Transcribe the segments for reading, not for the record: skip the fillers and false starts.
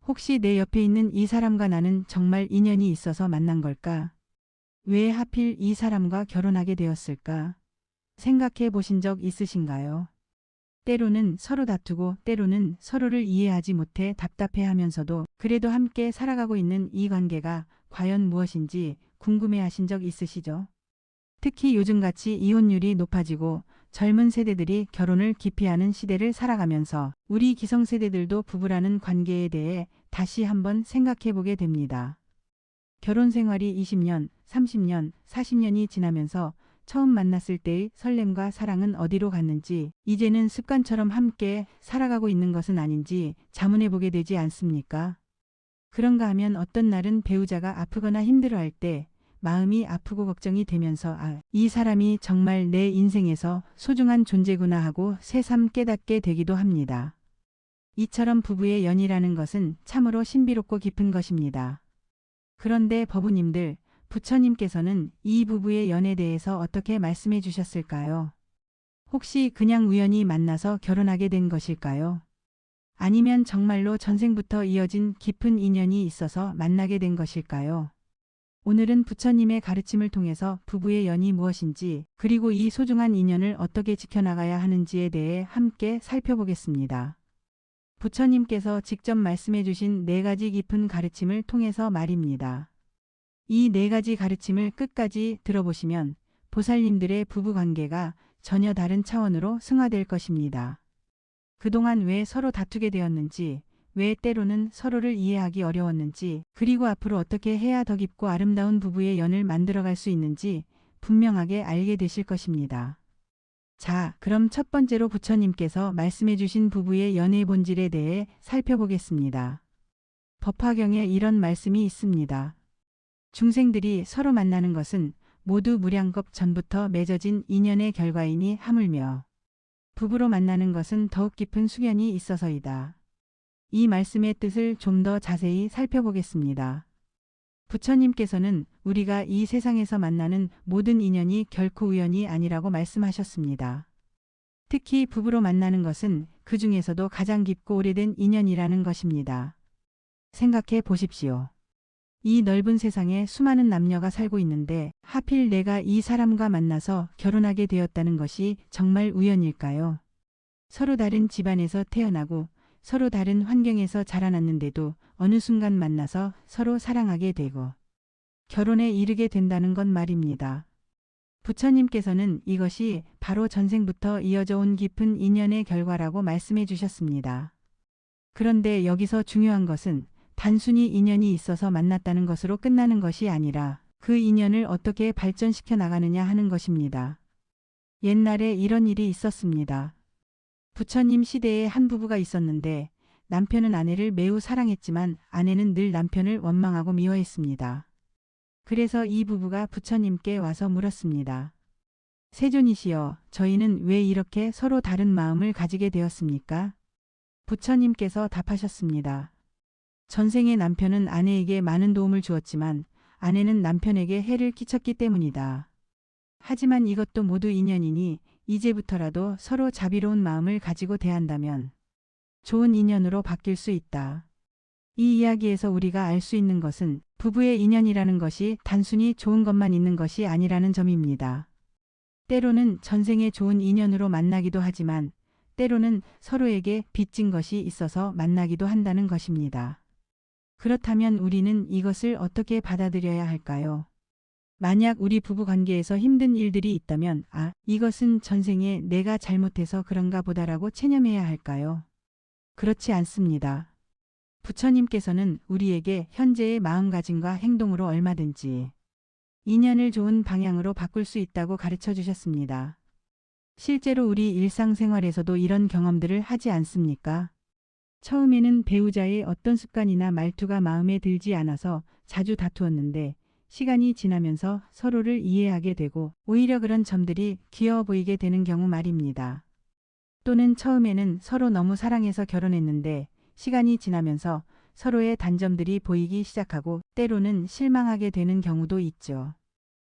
혹시 내 옆에 있는 이 사람과 나는 정말 인연이 있어서 만난 걸까? 왜 하필 이 사람과 결혼하게 되었을까? 생각해 보신 적 있으신가요? 때로는 서로 다투고 때로는 서로를 이해하지 못해 답답해 하면서도 그래도 함께 살아가고 있는 이 관계가 과연 무엇인지 궁금해 하신 적 있으시죠? 특히 요즘같이 이혼율이 높아지고 젊은 세대들이 결혼을 기피하는 시대를 살아가면서 우리 기성세대들도 부부라는 관계에 대해 다시 한번 생각해 보게 됩니다. 결혼 생활이 20년, 30년, 40년이 지나면서 처음 만났을 때의 설렘과 사랑은 어디로 갔는지 이제는 습관처럼 함께 살아가고 있는 것은 아닌지 자문해 보게 되지 않습니까? 그런가 하면 어떤 날은 배우자가 아프거나 힘들어할 때 마음이 아프고 걱정이 되면서 이 사람이 정말 내 인생에서 소중한 존재구나 하고 새삼 깨닫게 되기도 합니다. 이처럼 부부의 연이라는 것은 참으로 신비롭고 깊은 것입니다. 그런데 법우님들, 부처님께서는 이 부부의 연에 대해서 어떻게 말씀해 주셨을까요? 혹시 그냥 우연히 만나서 결혼하게 된 것일까요? 아니면 정말로 전생부터 이어진 깊은 인연이 있어서 만나게 된 것일까요? 오늘은 부처님의 가르침을 통해서 부부의 연이 무엇인지 그리고 이 소중한 인연을 어떻게 지켜나가야 하는지에 대해 함께 살펴보겠습니다. 부처님께서 직접 말씀해 주신 4가지 깊은 가르침을 통해서 말입니다. 이 4가지 가르침을 끝까지 들어보시면 보살님들의 부부관계가 전혀 다른 차원으로 승화될 것입니다. 그동안 왜 서로 다투게 되었는지, 왜 때로는 서로를 이해하기 어려웠는지, 그리고 앞으로 어떻게 해야 더 깊고 아름다운 부부의 연을 만들어갈 수 있는지 분명하게 알게 되실 것입니다. 자, 그럼 첫 번째로 부처님께서 말씀해 주신 부부의 연의 본질에 대해 살펴보겠습니다. 법화경에 이런 말씀이 있습니다. 중생들이 서로 만나는 것은 모두 무량겁 전부터 맺어진 인연의 결과이니 하물며 부부로 만나는 것은 더욱 깊은 숙연이 있어서이다. 이 말씀의 뜻을 좀 더 자세히 살펴보겠습니다. 부처님께서는 우리가 이 세상에서 만나는 모든 인연이 결코 우연이 아니라고 말씀하셨습니다. 특히 부부로 만나는 것은 그 중에서도 가장 깊고 오래된 인연이라는 것입니다. 생각해 보십시오. 이 넓은 세상에 수많은 남녀가 살고 있는데 하필 내가 이 사람과 만나서 결혼하게 되었다는 것이 정말 우연일까요? 서로 다른 집안에서 태어나고 서로 다른 환경에서 자라났는데도 어느 순간 만나서 서로 사랑하게 되고 결혼에 이르게 된다는 건 말입니다. 부처님께서는 이것이 바로 전생부터 이어져 온 깊은 인연의 결과라고 말씀해 주셨습니다. 그런데 여기서 중요한 것은 단순히 인연이 있어서 만났다는 것으로 끝나는 것이 아니라 그 인연을 어떻게 발전시켜 나가느냐 하는 것입니다. 옛날에 이런 일이 있었습니다. 부처님 시대에 한 부부가 있었는데 남편은 아내를 매우 사랑했지만 아내는 늘 남편을 원망하고 미워했습니다. 그래서 이 부부가 부처님께 와서 물었습니다. 세존이시여, 저희는 왜 이렇게 서로 다른 마음을 가지게 되었습니까? 부처님께서 답하셨습니다. 전생의 남편은 아내에게 많은 도움을 주었지만 아내는 남편에게 해를 끼쳤기 때문이다. 하지만 이것도 모두 인연이니 이제부터라도 서로 자비로운 마음을 가지고 대한다면 좋은 인연으로 바뀔 수 있다. 이 이야기에서 우리가 알 수 있는 것은 부부의 인연이라는 것이 단순히 좋은 것만 있는 것이 아니라는 점입니다. 때로는 전생에 좋은 인연으로 만나기도 하지만 때로는 서로에게 빚진 것이 있어서 만나기도 한다는 것입니다. 그렇다면 우리는 이것을 어떻게 받아들여야 할까요? 만약 우리 부부 관계에서 힘든 일들이 있다면 이것은 전생에 내가 잘못해서 그런가 보다라고 체념해야 할까요? 그렇지 않습니다. 부처님께서는 우리에게 현재의 마음가짐과 행동으로 얼마든지 인연을 좋은 방향으로 바꿀 수 있다고 가르쳐 주셨습니다. 실제로 우리 일상생활에서도 이런 경험들을 하지 않습니까? 처음에는 배우자의 어떤 습관이나 말투가 마음에 들지 않아서 자주 다투었는데 시간이 지나면서 서로를 이해하게 되고 오히려 그런 점들이 귀여워 보이게 되는 경우 말입니다. 또는 처음에는 서로 너무 사랑해서 결혼했는데 시간이 지나면서 서로의 단점들이 보이기 시작하고 때로는 실망하게 되는 경우도 있죠.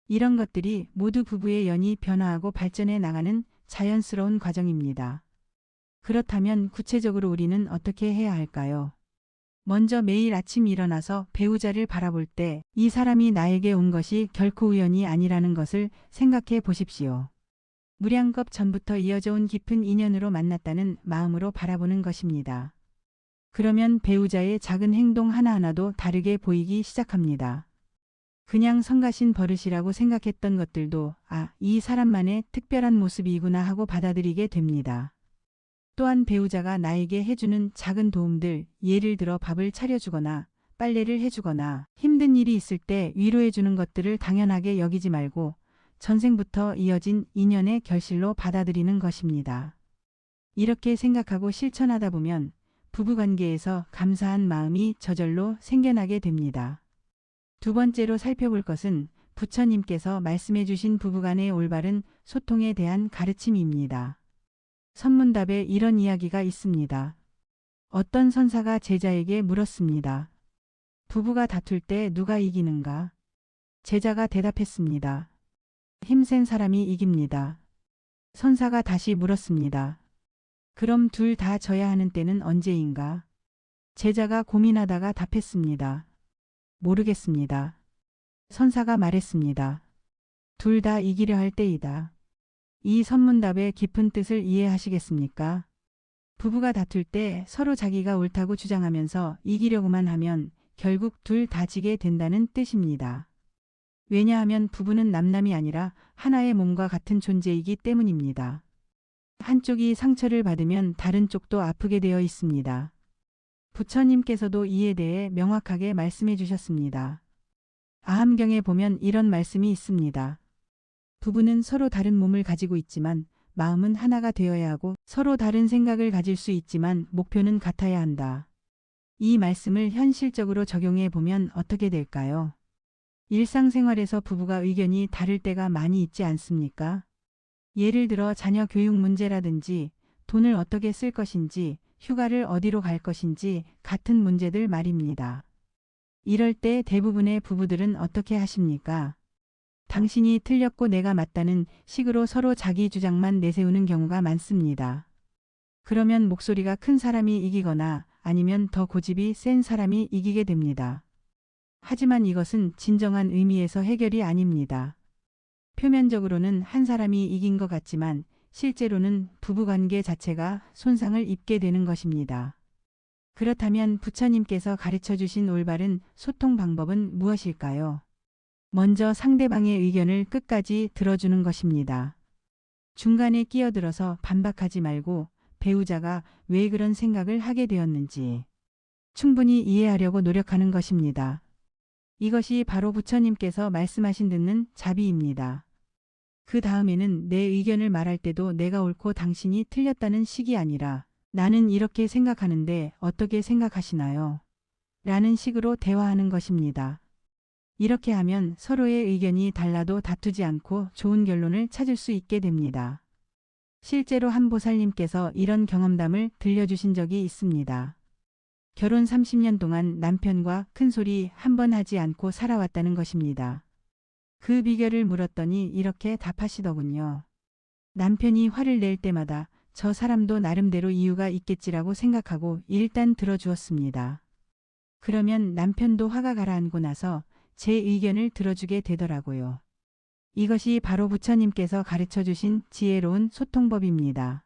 이런 것들이 모두 부부의 연이 변화하고 발전해 나가는 자연스러운 과정입니다. 그렇다면 구체적으로 우리는 어떻게 해야 할까요? 먼저 매일 아침 일어나서 배우자를 바라볼 때 이 사람이 나에게 온 것이 결코 우연이 아니라는 것을 생각해 보십시오. 무량겁 전부터 이어져 온 깊은 인연으로 만났다는 마음으로 바라보는 것입니다. 그러면 배우자의 작은 행동 하나하나도 다르게 보이기 시작합니다. 그냥 성가신 버릇이라고 생각했던 것들도 이 사람만의 특별한 모습이구나 하고 받아들이게 됩니다. 또한 배우자가 나에게 해주는 작은 도움들, 예를 들어 밥을 차려주거나 빨래를 해주거나 힘든 일이 있을 때 위로해주는 것들을 당연하게 여기지 말고 전생부터 이어진 인연의 결실로 받아들이는 것입니다. 이렇게 생각하고 실천하다 보면 부부관계에서 감사한 마음이 저절로 생겨나게 됩니다. 두 번째로 살펴볼 것은 부처님께서 말씀해 주신 부부간의 올바른 소통에 대한 가르침입니다. 선문답에 이런 이야기가 있습니다. 어떤 선사가 제자에게 물었습니다. 부부가 다툴 때 누가 이기는가? 제자가 대답했습니다. 힘센 사람이 이깁니다. 선사가 다시 물었습니다. 그럼 둘 다 져야 하는 때는 언제인가? 제자가 고민하다가 답했습니다. 모르겠습니다. 선사가 말했습니다. 둘 다 이기려 할 때이다. 이 선문답의 깊은 뜻을 이해하시겠습니까? 부부가 다툴 때 서로 자기가 옳다고 주장하면서 이기려고만 하면 결국 둘 다 지게 된다는 뜻입니다. 왜냐하면 부부는 남남이 아니라 하나의 몸과 같은 존재이기 때문입니다. 한쪽이 상처를 받으면 다른 쪽도 아프게 되어 있습니다. 부처님께서도 이에 대해 명확하게 말씀해 주셨습니다. 아함경에 보면 이런 말씀이 있습니다. 부부는 서로 다른 몸을 가지고 있지만 마음은 하나가 되어야 하고 서로 다른 생각을 가질 수 있지만 목표는 같아야 한다. 이 말씀을 현실적으로 적용해 보면 어떻게 될까요? 일상생활에서 부부가 의견이 다를 때가 많이 있지 않습니까? 예를 들어 자녀 교육 문제라든지 돈을 어떻게 쓸 것인지 휴가를 어디로 갈 것인지 같은 문제들 말입니다. 이럴 때 대부분의 부부들은 어떻게 하십니까? 당신이 틀렸고 내가 맞다는 식으로 서로 자기 주장만 내세우는 경우가 많습니다. 그러면 목소리가 큰 사람이 이기거나 아니면 더 고집이 센 사람이 이기게 됩니다. 하지만 이것은 진정한 의미에서 해결이 아닙니다. 표면적으로는 한 사람이 이긴 것 같지만 실제로는 부부관계 자체가 손상을 입게 되는 것입니다. 그렇다면 부처님께서 가르쳐 주신 올바른 소통 방법은 무엇일까요? 먼저 상대방의 의견을 끝까지 들어주는 것입니다. 중간에 끼어들어서 반박하지 말고 배우자가 왜 그런 생각을 하게 되었는지 충분히 이해하려고 노력하는 것입니다. 이것이 바로 부처님께서 말씀하신 듣는 자비입니다. 그 다음에는 내 의견을 말할 때도 내가 옳고 당신이 틀렸다는 식이 아니라 나는 이렇게 생각하는데 어떻게 생각하시나요? 라는 식으로 대화하는 것입니다. 이렇게 하면 서로의 의견이 달라도 다투지 않고 좋은 결론을 찾을 수 있게 됩니다. 실제로 한 보살님께서 이런 경험담을 들려주신 적이 있습니다. 결혼 30년 동안 남편과 큰소리 한 번 하지 않고 살아왔다는 것입니다. 그 비결을 물었더니 이렇게 답하시더군요. 남편이 화를 낼 때마다 저 사람도 나름대로 이유가 있겠지라고 생각하고 일단 들어주었습니다. 그러면 남편도 화가 가라앉고 나서 제 의견을 들어주게 되더라고요. 이것이 바로 부처님께서 가르쳐 주신 지혜로운 소통법입니다.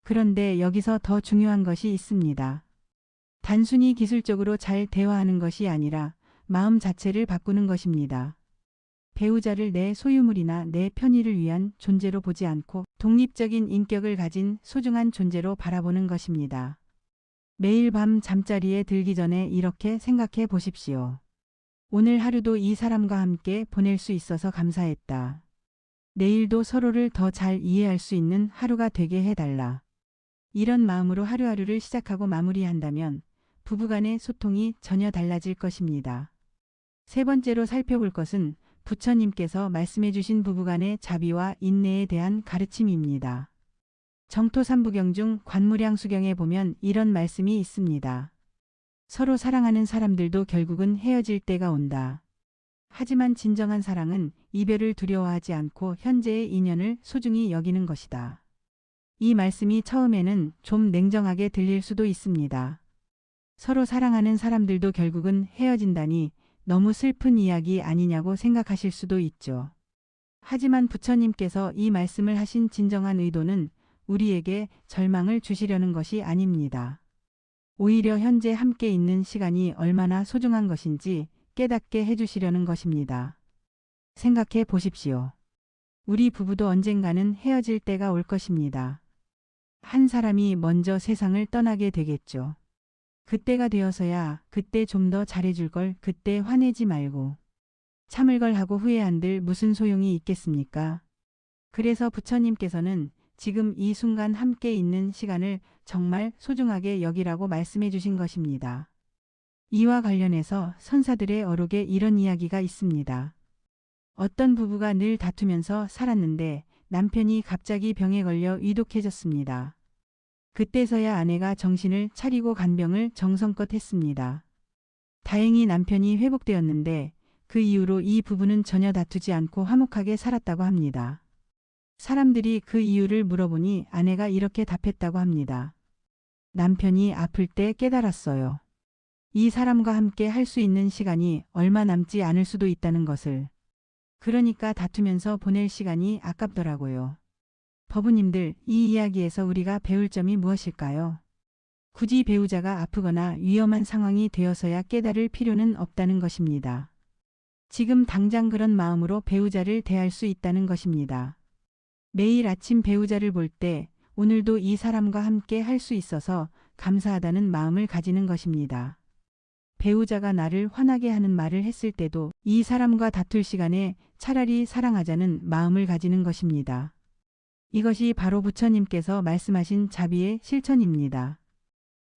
그런데 여기서 더 중요한 것이 있습니다. 단순히 기술적으로 잘 대화하는 것이 아니라 마음 자체를 바꾸는 것입니다. 배우자를 내 소유물이나 내 편의를 위한 존재로 보지 않고 독립적인 인격을 가진 소중한 존재로 바라보는 것입니다. 매일 밤 잠자리에 들기 전에 이렇게 생각해 보십시오. 오늘 하루도 이 사람과 함께 보낼 수 있어서 감사했다. 내일도 서로를 더 잘 이해할 수 있는 하루가 되게 해달라. 이런 마음으로 하루하루를 시작하고 마무리한다면 부부간의 소통이 전혀 달라질 것입니다. 세 번째로 살펴볼 것은 부처님께서 말씀해 주신 부부간의 자비와 인내에 대한 가르침입니다. 정토삼부경 중 관무량수경에 보면 이런 말씀이 있습니다. 서로 사랑하는 사람들도 결국은 헤어질 때가 온다. 하지만 진정한 사랑은 이별을 두려워하지 않고 현재의 인연을 소중히 여기는 것이다. 이 말씀이 처음에는 좀 냉정하게 들릴 수도 있습니다. 서로 사랑하는 사람들도 결국은 헤어진다니 너무 슬픈 이야기 아니냐고 생각하실 수도 있죠. 하지만 부처님께서 이 말씀을 하신 진정한 의도는 우리에게 절망을 주시려는 것이 아닙니다. 오히려 현재 함께 있는 시간이 얼마나 소중한 것인지 깨닫게 해주시려는 것입니다. 생각해 보십시오. 우리 부부도 언젠가는 헤어질 때가 올 것입니다. 한 사람이 먼저 세상을 떠나게 되겠죠. 그때가 되어서야 그때 좀 더 잘해줄 걸 그때 화내지 말고 참을 걸 하고 후회한들 무슨 소용이 있겠습니까? 그래서 부처님께서는 지금 이 순간 함께 있는 시간을 정말 소중하게 여기라고 말씀해 주신 것입니다. 이와 관련해서 선사들의 어록에 이런 이야기가 있습니다. 어떤 부부가 늘 다투면서 살았는데 남편이 갑자기 병에 걸려 위독해졌습니다. 그때서야 아내가 정신을 차리고 간병을 정성껏 했습니다. 다행히 남편이 회복되었는데 그 이후로 이 부부는 전혀 다투지 않고 화목하게 살았다고 합니다. 사람들이 그 이유를 물어보니 아내가 이렇게 답했다고 합니다. 남편이 아플 때 깨달았어요. 이 사람과 함께 할 수 있는 시간이 얼마 남지 않을 수도 있다는 것을. 그러니까 다투면서 보낼 시간이 아깝더라고요. 법우님들, 이 이야기에서 우리가 배울 점이 무엇일까요? 굳이 배우자가 아프거나 위험한 상황이 되어서야 깨달을 필요는 없다는 것입니다. 지금 당장 그런 마음으로 배우자를 대할 수 있다는 것입니다. 매일 아침 배우자를 볼 때 오늘도 이 사람과 함께 할 수 있어서 감사하다는 마음을 가지는 것입니다. 배우자가 나를 화나게 하는 말을 했을 때도 이 사람과 다툴 시간에 차라리 사랑하자는 마음을 가지는 것입니다. 이것이 바로 부처님께서 말씀하신 자비의 실천입니다.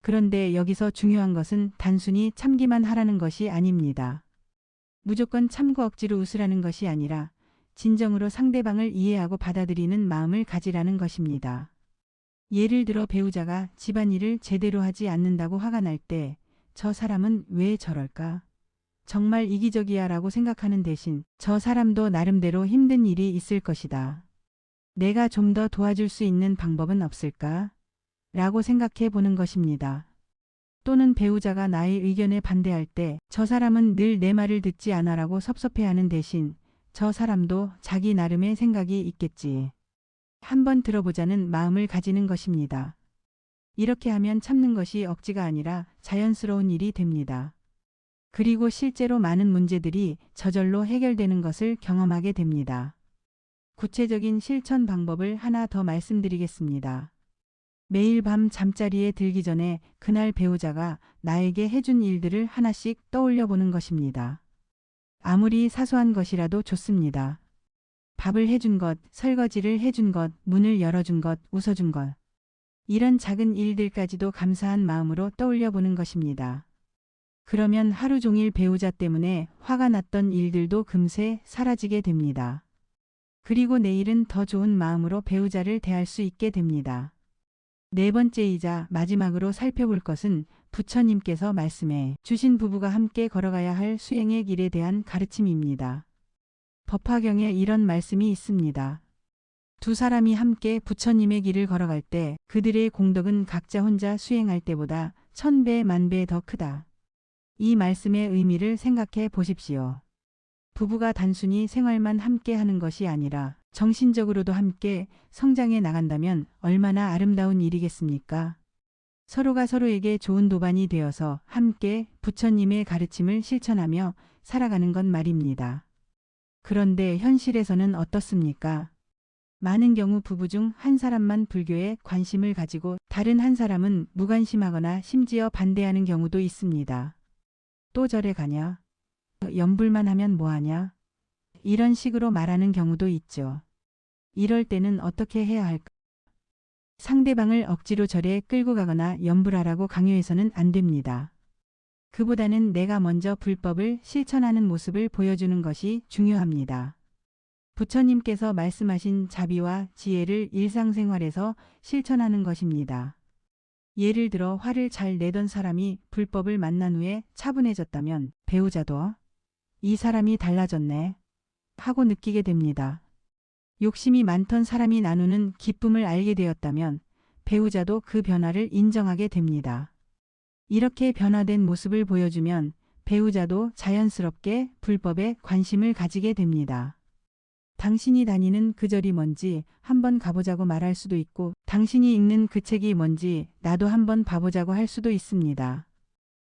그런데 여기서 중요한 것은 단순히 참기만 하라는 것이 아닙니다. 무조건 참고 억지로 웃으라는 것이 아니라 진정으로 상대방을 이해하고 받아들이는 마음을 가지라는 것입니다. 예를 들어 배우자가 집안일을 제대로 하지 않는다고 화가 날 때 저 사람은 왜 저럴까? 정말 이기적이야 라고 생각하는 대신 저 사람도 나름대로 힘든 일이 있을 것이다. 내가 좀 더 도와줄 수 있는 방법은 없을까? 라고 생각해 보는 것입니다. 또는 배우자가 나의 의견에 반대할 때 저 사람은 늘 내 말을 듣지 않아 라고 섭섭해하는 대신 저 사람도 자기 나름의 생각이 있겠지. 한번 들어보자는 마음을 가지는 것입니다. 이렇게 하면 참는 것이 억지가 아니라 자연스러운 일이 됩니다. 그리고 실제로 많은 문제들이 저절로 해결되는 것을 경험하게 됩니다. 구체적인 실천 방법을 하나 더 말씀드리겠습니다. 매일 밤 잠자리에 들기 전에 그날 배우자가 나에게 해준 일들을 하나씩 떠올려 보는 것입니다. 아무리 사소한 것이라도 좋습니다. 밥을 해준 것, 설거지를 해준 것, 문을 열어준 것, 웃어준 것. 이런 작은 일들까지도 감사한 마음으로 떠올려 보는 것입니다. 그러면 하루 종일 배우자 때문에 화가 났던 일들도 금세 사라지게 됩니다. 그리고 내일은 더 좋은 마음으로 배우자를 대할 수 있게 됩니다. 네 번째이자 마지막으로 살펴볼 것은 부처님께서 말씀해 주신 부부가 함께 걸어가야 할 수행의 길에 대한 가르침입니다. 법화경에 이런 말씀이 있습니다. 두 사람이 함께 부처님의 길을 걸어갈 때 그들의 공덕은 각자 혼자 수행할 때보다 1000배, 10,000배 더 크다. 이 말씀의 의미를 생각해 보십시오. 부부가 단순히 생활만 함께 하는 것이 아니라 정신적으로도 함께 성장해 나간다면 얼마나 아름다운 일이겠습니까? 서로가 서로에게 좋은 도반이 되어서 함께 부처님의 가르침을 실천하며 살아가는 것 말입니다. 그런데 현실에서는 어떻습니까? 많은 경우 부부 중 한 사람만 불교에 관심을 가지고 다른 한 사람은 무관심하거나 심지어 반대하는 경우도 있습니다. 또 절에 가냐? 염불만 하면 뭐하냐? 이런 식으로 말하는 경우도 있죠. 이럴 때는 어떻게 해야 할까? 상대방을 억지로 절에 끌고 가거나 염불하라고 강요해서는 안 됩니다. 그보다는 내가 먼저 불법을 실천하는 모습을 보여주는 것이 중요합니다. 부처님께서 말씀하신 자비와 지혜를 일상생활에서 실천하는 것입니다. 예를 들어 화를 잘 내던 사람이 불법을 만난 후에 차분해졌다면 배우자도 이 사람이 달라졌네 하고 느끼게 됩니다. 욕심이 많던 사람이 나누는 기쁨을 알게 되었다면 배우자도 그 변화를 인정하게 됩니다. 이렇게 변화된 모습을 보여주면 배우자도 자연스럽게 불법에 관심을 가지게 됩니다. 당신이 다니는 그 절이 뭔지 한번 가보자고 말할 수도 있고, 당신이 읽는 그 책이 뭔지 나도 한번 봐보자고 할 수도 있습니다.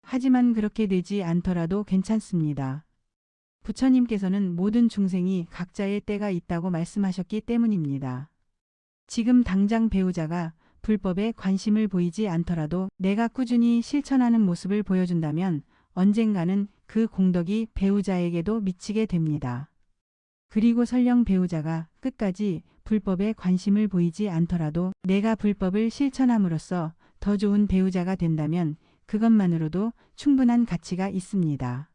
하지만 그렇게 되지 않더라도 괜찮습니다. 부처님께서는 모든 중생이 각자의 때가 있다고 말씀하셨기 때문입니다. 지금 당장 배우자가 불법에 관심을 보이지 않더라도 내가 꾸준히 실천하는 모습을 보여준다면 언젠가는 그 공덕이 배우자에게도 미치게 됩니다. 그리고 설령 배우자가 끝까지 불법에 관심을 보이지 않더라도 내가 불법을 실천함으로써 더 좋은 배우자가 된다면 그것만으로도 충분한 가치가 있습니다.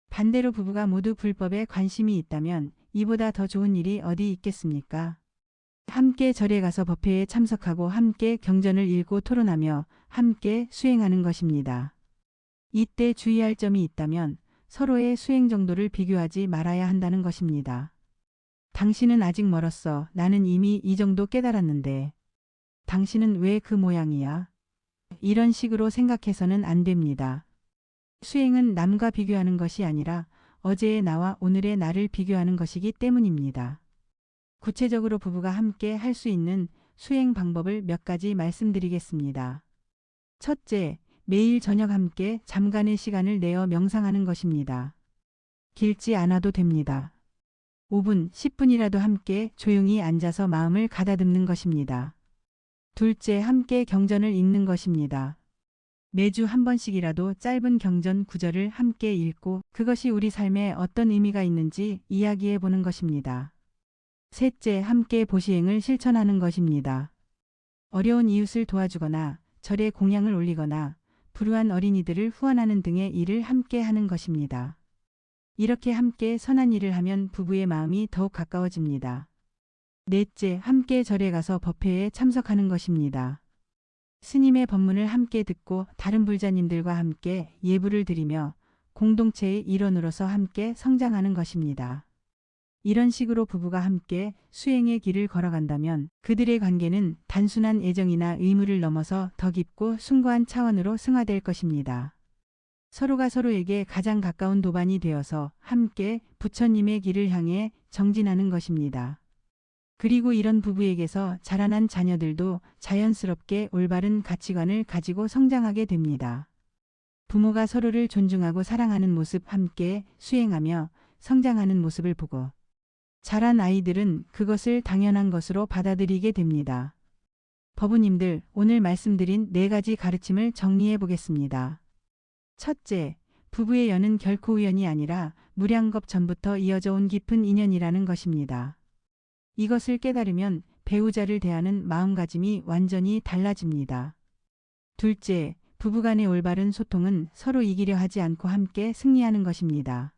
반대로 부부가 모두 불법에 관심이 있다면 이보다 더 좋은 일이 어디 있겠습니까? 함께 절에 가서 법회에 참석하고 함께 경전을 읽고 토론하며 함께 수행하는 것입니다. 이때 주의할 점이 있다면 서로의 수행 정도를 비교하지 말아야 한다는 것입니다. 당신은 아직 멀었어. 나는 이미 이 정도 깨달았는데. 당신은 왜 그 모양이야? 이런 식으로 생각해서는 안 됩니다. 수행은 남과 비교하는 것이 아니라 어제의 나와 오늘의 나를 비교하는 것이기 때문입니다. 구체적으로 부부가 함께 할 수 있는 수행 방법을 몇 가지 말씀드리겠습니다. 첫째, 매일 저녁 함께 잠깐의 시간을 내어 명상하는 것입니다. 길지 않아도 됩니다. 5분, 10분이라도 함께 조용히 앉아서 마음을 가다듬는 것입니다. 둘째, 함께 경전을 읽는 것입니다. 매주 한 번씩이라도 짧은 경전 구절을 함께 읽고 그것이 우리 삶에 어떤 의미가 있는지 이야기해 보는 것입니다. 셋째, 함께 보시행을 실천하는 것입니다. 어려운 이웃을 도와주거나 절에 공양을 올리거나 불우한 어린이들을 후원하는 등의 일을 함께 하는 것입니다. 이렇게 함께 선한 일을 하면 부부의 마음이 더욱 가까워집니다. 넷째, 함께 절에 가서 법회에 참석하는 것입니다. 스님의 법문을 함께 듣고 다른 불자님들과 함께 예불을 드리며 공동체의 일원으로서 함께 성장하는 것입니다. 이런 식으로 부부가 함께 수행의 길을 걸어간다면 그들의 관계는 단순한 애정이나 의무를 넘어서 더 깊고 숭고한 차원으로 승화될 것입니다. 서로가 서로에게 가장 가까운 도반이 되어서 함께 부처님의 길을 향해 정진하는 것입니다. 그리고 이런 부부에게서 자라난 자녀들도 자연스럽게 올바른 가치관을 가지고 성장하게 됩니다. 부모가 서로를 존중하고 사랑하는 모습, 함께 수행하며 성장하는 모습을 보고 자란 아이들은 그것을 당연한 것으로 받아들이게 됩니다. 법우님들, 오늘 말씀드린 4가지 가르침을 정리해 보겠습니다. 첫째, 부부의 연은 결코 우연이 아니라 무량겁 전부터 이어져 온 깊은 인연이라는 것입니다. 이것을 깨달으면 배우자를 대하는 마음가짐이 완전히 달라집니다. 둘째, 부부간의 올바른 소통은 서로 이기려 하지 않고 함께 승리하는 것입니다.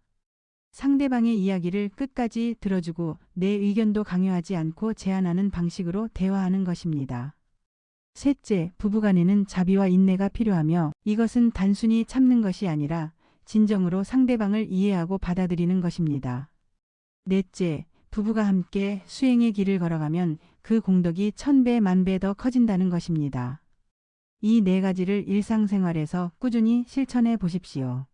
상대방의 이야기를 끝까지 들어주고 내 의견도 강요하지 않고 제안하는 방식으로 대화하는 것입니다. 셋째, 부부간에는 자비와 인내가 필요하며 이것은 단순히 참는 것이 아니라 진정으로 상대방을 이해하고 받아들이는 것입니다. 넷째, 부부가 함께 수행의 길을 걸어가면 그 공덕이 1000배, 10,000배 더 커진다는 것입니다. 이 4가지를 일상생활에서 꾸준히 실천해 보십시오.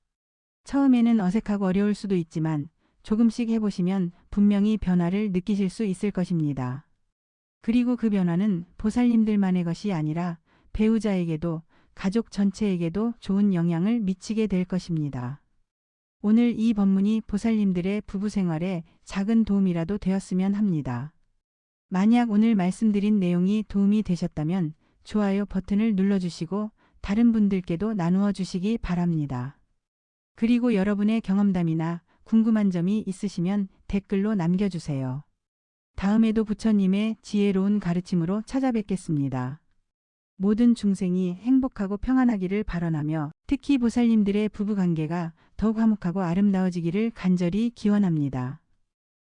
처음에는 어색하고 어려울 수도 있지만 조금씩 해보시면 분명히 변화를 느끼실 수 있을 것입니다. 그리고 그 변화는 보살님들만의 것이 아니라 배우자에게도 가족 전체에게도 좋은 영향을 미치게 될 것입니다. 오늘 이 법문이 보살님들의 부부 생활에 작은 도움이라도 되었으면 합니다. 만약 오늘 말씀드린 내용이 도움이 되셨다면 좋아요 버튼을 눌러주시고 다른 분들께도 나누어 주시기 바랍니다. 그리고 여러분의 경험담이나 궁금한 점이 있으시면 댓글로 남겨주세요. 다음에도 부처님의 지혜로운 가르침으로 찾아뵙겠습니다. 모든 중생이 행복하고 평안하기를 바라며 특히 보살님들의 부부관계가 더욱 화목하고 아름다워지기를 간절히 기원합니다.